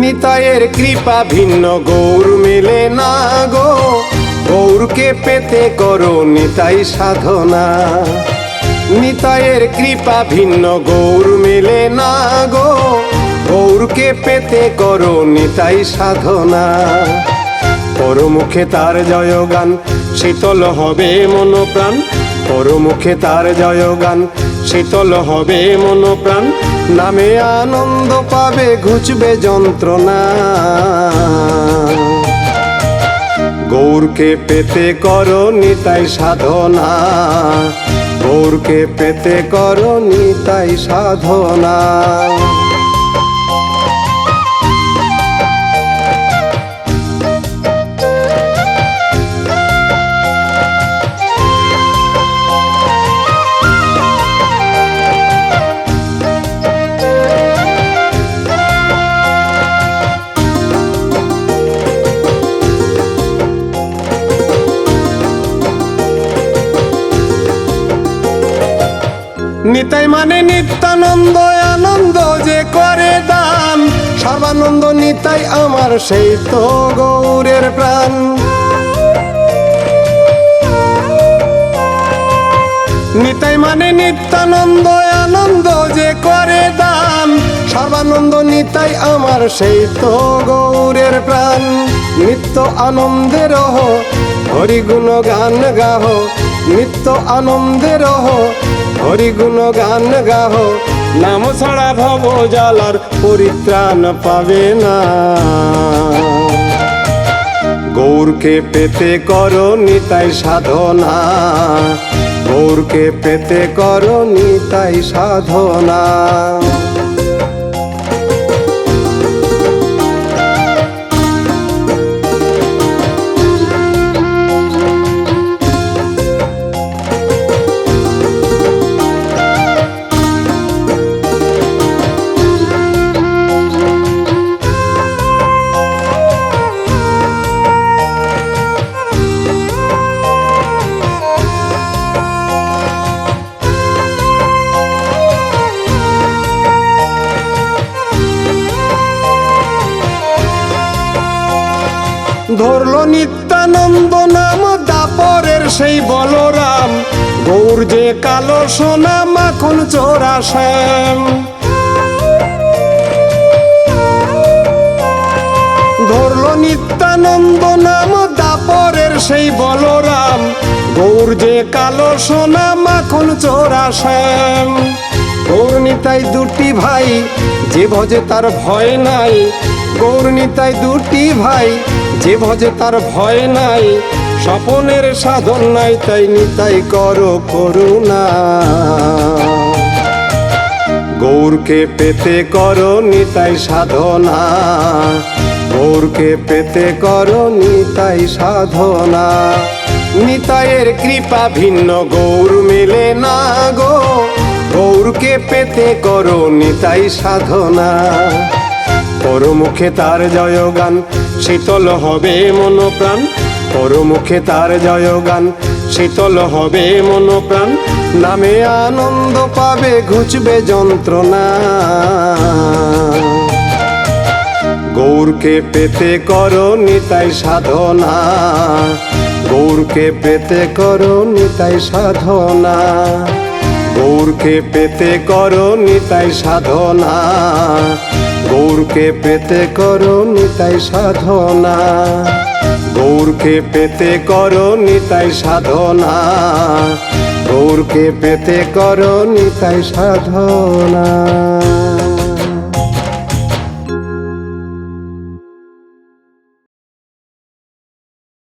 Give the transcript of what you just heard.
নিতাইয়ের কৃপা ভিন্ন গৌর মেলে না গো, গৌরকে পেতে করো নিতাই সাধনা। নিতাইয়ের কৃপা ভিন্ন গৌর মেলে না গো, গৌরকে পেতে করো নিতাই সাধনা। পরমুখে তার জয়গান শীতল হবে মন প্রাণ, পরমুখে তার জয়গান শীতল হবে মন প্রাণ। নামে আনন্দ পাবে ঘুচবে যন্ত্রণা, গৌরকে পেতে করো নিতাই সাধনা, গৌরকে পেতে করো নিতাই সাধনা। নিতাই মানে নিত্যানন্দ, আনন্দ যে করে দান, সর্বানন্দ নিতাই আমার সেই তো গৌরের প্রাণ। নিতাই মানে নিত্যানন্দ, আনন্দ যে করে দান, সর্বানন্দ নিতাই আমার সেই তো গৌরের প্রাণ। নিত্য আনন্দে রহ হরিগুণ গান গাহ, নিত্য আনন্দে রহ হরিগুণ গান গাহ। নাম ছাড়া ভব জ্বালার পরিত্রাণ পাবে না, গৌরকে পেতে করো নিতাই সাধনা, গৌরকে পেতে করো নিতাই সাধনা। ধরলো নিত্যানন্দ নাম দাপরের সেই বলরাম, গৌর যে কালো সোনা মাখন চোরা শ্যাম। ধরলো নিত্যানন্দ নাম দাপরের সেই বলরাম, গৌর যে কালো সোনা মাখন চোরা শ্যাম। গৌর নিতাই দুটি ভাই যে ভজে তার ভয় নাই, গৌর নিতাই দুটি ভাই যে ভজে তার ভয় নাই। স্বপনের সাধন নাই তাই নিতাই করো করুণা, গৌরকে পেতে করো নিতাই সাধনা, গৌরকে পেতে করো নিতাই সাধনা। নিতাইয়ের কৃপা ভিন্ন গৌর মেলে না গো, গৌরকে পেতে করো নিতাই সাধনা। পরমুখে তার জয়গান শীতল হবে মন প্রাণ, পরমুখে তার জয়গান শীতল হবে মন প্রাণ। নামে আনন্দ পাবে ঘুচবে যন্ত্রণা, গৌরকে পেতে করো নিতাই সাধনা, গৌরকে পেতে করো নিতাই সাধনা, গৌরকে পেতে করো নিতাই সাধনা, গৌরকে পেতে করো নিতাই সাধনা, গৌরকে পেতে করো নিতাই সাধনা, গৌরকে পেতে করো নিতাই সাধনা।